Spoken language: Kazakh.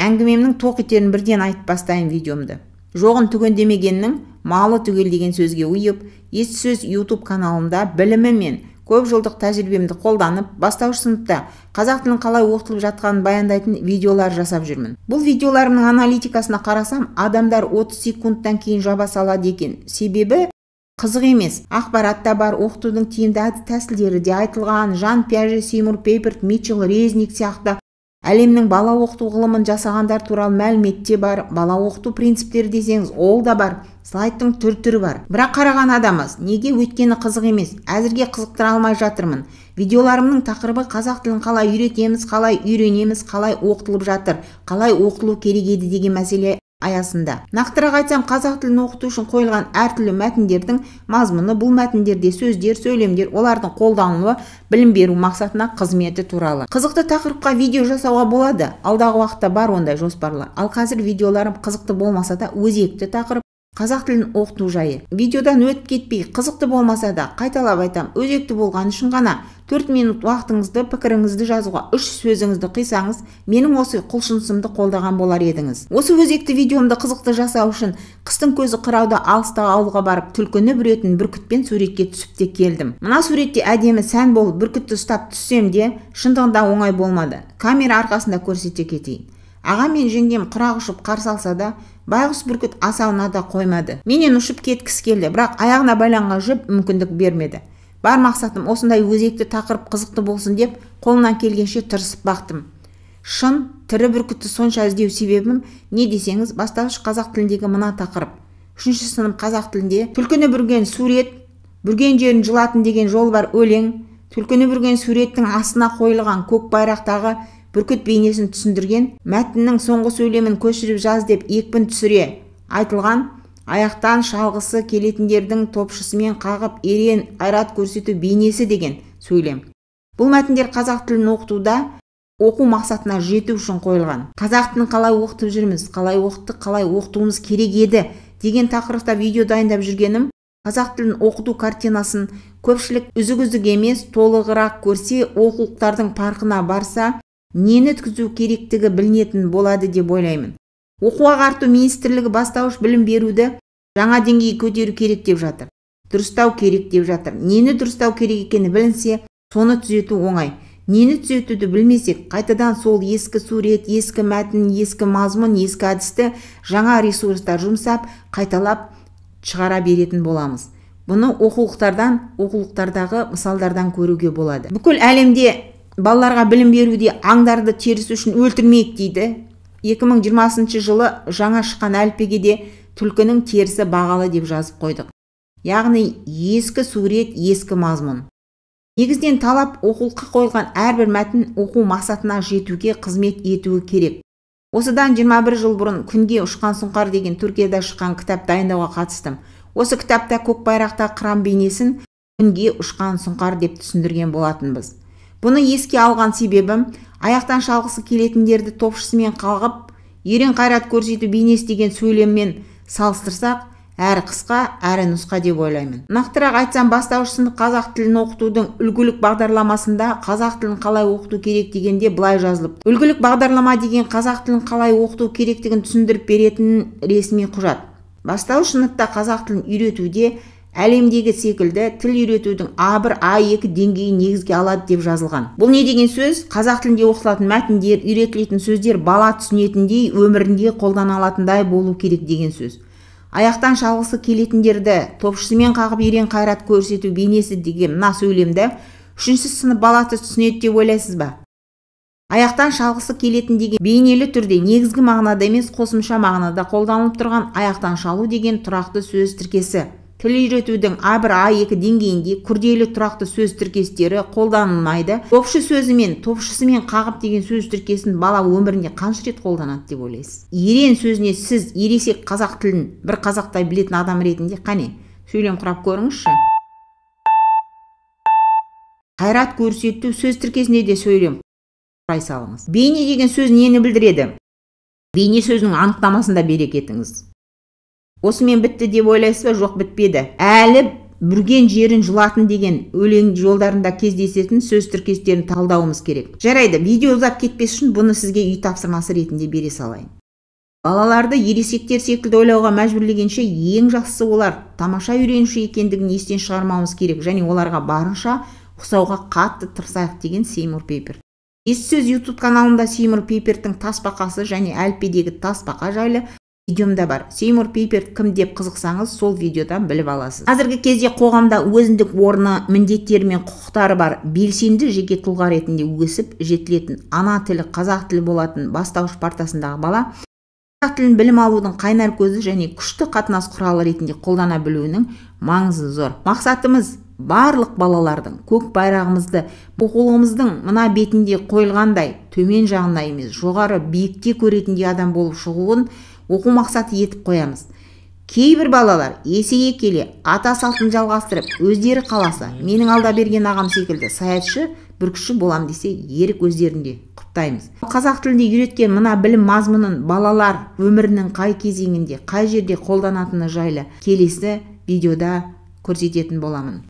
әңгімемнің тоқ етерін бірден айтып бастайын видеомды. Жоғын түгендемегеннің малы түгел деген сөзге ұйып, ес сөз YouTube каналымда білімі мен көп жылдық тәжірибемді қолданып, бастауыш сыныпта қазақ тілін қалай оқытылып жатқанын баяндайтын видеолар жасап жүрмін. Бұл видеоларымның аналитикасына қарасам, адамдар 30 секундтан кейін жаба салады екен. Себебі қызық емес, ақпарат та бар, оқытудың тиімді әдіс-тәсілдері де айтылған. Жан Пиаже, Сеймур Пейперт, Митчелл, Резник сияқты әлемнің бала оқыту ғылымын жасағандар туралы мәлімет те бар. Бала оқыту принциптері десеңіз, ол да бар. Слайдтың түр-түрі бар. Бірақ қараған адамыз. Неге? Өйткені қызық емес. Әзірге қызықтыра алмай жатырмын. Видеоларымның тақырыбы қазақ тілін қалай үйретеміз, қалай үйренеміз, қалай оқытылып жатыр, қалай оқытылу керек еді деген мәселе аясында. Нақтырақ айтсам, қазақ тілін оқыту үшін қойылған әртүрлі мәтіндердің мазмұны, бұл мәтіндерде сөздер, сөйлемдер, олардың қолданылуы, білім беру мақсатына қызметі туралы. Қызықты тақырыпқа видео жасауға болады. Алдағы уақытта бар ондай жоспарлар. Ал қазір видеоларым қызықты болмаса да өзекті тақырып қазақ тілін оқыту жайы. Видеодан өтіп кетпей, қызықты болмаса да, қайталап айтам, өзекті болған үшін ғана 4 минут уақытыңызды, пікіріңізді жазуға 3 сөзіңізді қисаңыз, менің осы құлшынысымды қолдаған болар едіңіз. Осы өзекті видеомды қызықты жасау үшін қыстың көзі қырауда алыстағы ауылға барып, түлкіні бүретін бүркітпен суретке түсіп те келдім. Мына суретте әдемі сән болып бүркітті ұстап түссем де, шындығында оңай болмады. Камера арқасында көрсете кетейін. Аға мен жеңгем құрақ ұшып қарсы алса да, байғұс бүркіт асауына да қоймады. Менен ұшып кеткісі келді, бірақ аяғына байланған жіп мүмкіндік бермеді. Бар мақсатым осындай өзекті тақырып қызықты болсын деп, қолынан келгенше тырысып бақтым. Шын, тірі бүркітті сонша іздеу себебім не десеңіз, бастауыш қазақ тіліндегі мына тақырып. 3-ші сынып қазақ тілінде түлкіні бүрген сурет, бүрген жерін жылатын деген жол бар өлең, түлкіні бүрген суреттің астына қойылған көк байрақтағы бүркіт бейнесін түсіндірген, мәтіннің соңғы сөйлемін көшіріп жаз деп екпін түсіре айтылған, аяқтан шалғысы келетіндердің топшысымен қағып ерен қайрат көрсету бейнесі деген сөйлем. Бұл мәтіндер қазақ тілін оқытуда оқу мақсатына жету үшін қойылған. Қазақ тілін қалай оқытып жүрміз, қалай оқыттық, қалай оқытуымыз керек еді деген тақырыпта видео дайындап жүргенім, қазақ тілін оқыту картинасын көпшілік үзік-үзік емес, толығырақ көрсе, оқулықтардың парқына барса, нені өткізу керектігі білінетін болады деп ойлаймын. Оқу ағарту министрлігі бастауыш білім беруді жаңа деңгейге көтеру керек деп жатыр. Дұрыстау керек деп жатыр. Нені дұрыстау керек екені білінсе, соны түзету оңай. Нені түзетуді білмесек, қайтадан сол ескі сурет, ескі мәтін, ескі мазмұн, ескі әдісті жаңа ресурстар жұмсап, қайталап шығара беретін боламыз. Бұны оқулықтардағы мысалдардан көруге болады. Бүкіл әлемде балаларға білім беруде аңдарды теріс үшін өлтірмейік дейді. 2020 жылы жаңа шыққан әліппеге түлкінің терісі бағалы деп жазып қойдық. Яғни ескі сурет, ескі мазмұн. Негізден талап оқулыққа қойылған әрбір мәтін оқу мақсатына жетуге қызмет етуі керек. Осыдан 21 жыл бұрын күнге ұшқан сұңқар деген Түркияда шыққан кітап дайындауға қатыстым. Осы кітапта көк байрақта қыран бейнесін күнге ұшқан сұңқар деп түсіндірген болатынбыз. Бұны еске алған себебім, аяқтан шалғысы келетіндерді топшысымен қалғып, ерен қайрат көрсету бейнесі деген сөйлеммен салыстырсақ, әрі қысқа, әрі нұсқа деп ойлаймын. Нақтырақ айтсам, бастауыш сынып қазақ тілін оқытудың үлгілік бағдарламасында қазақ тілін қалай оқыту керек дегенде былай жазылып. Үлгілік бағдарлама деген қазақ тілін қалай оқыту керектігін түсіндіріп беретін ресми құжат. Бастауыш сыныпта қазақ тілін үйретуде әлемдегі секілді тіл үйретудің А1, А2 деңгейін негізге алады деп жазылған. Бұл не деген сөз? Қазақ тілінде оқытылатын мәтіндер, үйретілетін сөздер бала түсінетіндей, өмірінде қолдана алатындай болу керек деген сөз. Аяқтан шалғысы келетіндерді топшысымен қағып ерен қайрат көрсету бейнесі деген мына сөйлемді 3-ші сынып баласы түсінеді деп ойлайсыз ба? Аяқтан шалғысы келетін деген бейнелі түрде негізгі мағынада емес, қосымша мағынада қолданылып тұрған аяқтан шалу деген тұрақты сөз тіркесі. Тіл үйретудің А1, А2 деңгейінде күрделі тұрақты сөз тіркестері қолданылмайды. Топшы сөзімен, топшысымен қағып деген сөз тіркесін бала өмірінде қанша рет қолданады деп ойлайсыз? Ерен сөзіне сіз ересек қазақ тілін бір қазақтай білетін адам ретінде қане? Сөйлем құрап көріңізші. Қайрат көрсету сөз тіркесінде де сөйлем құрай салыңыз. Бейне деген сөз нені білдіреді? Бейне сөзінің анықтамасында бере кетіңіз. Осымен бітті деп ойлайсыз ба? Жоқ, бітпеді. Әлі бүрген жерін жұлатын деген өлең жолдарында кездесетін сөз тіркестерін талдауымыз керек. Жарайды, видео ұзап кетпес үшін бұны сізге үй тапсырмасы ретінде бере салайын. Балаларды ересектер секілді ойлауға мәжбүрлегенше ең жақсысы олар тамаша үйренуші екендігін естен шығармауымыз керек және оларға барынша ұқсауға қатты тырысайық деген Сеймур Пейпер. Ессіз сөз YouTube каналында Сеймур Пейпердің тасбақасы және әліппедегі тасбақа жайлы видеомда бар. Сеймур Пейпер кім деп қызықсаңыз, сол видеодан біліп аласыз. Қазіргі кезде қоғамда өзіндік орны, міндеттері мен құқықтары бар белсенді жеке тұлға ретінде өсіп жетілетін, ана тілі қазақ тілі болатын бастауыш партасындағы бала қазақ тілін білім алудың қайнар көзі және күшті қатынас құралы ретінде қолдана білуінің маңызы зор. Мақсатымыз барлық балалардың көк байрағымызды оқулығымыздың мына бетінде қойылғандай төмен жағына емес, жоғары биікте көретіндей адам болып шығуын оқу мақсаты етіп қоямыз. Кейбір балалар есейе келе ата салтын жалғастырып, өздері қаласа, менің алда берген ағам секілді саятшы, бүркіші болам десе, ерік өздерінде. Құптаймыз. Қазақ тілінде үйреткен мына білім мазмұнын балалар өмірінің қай кезеңінде, қай жерде қолданатыны жайлы келесі видеода көрсететін боламын.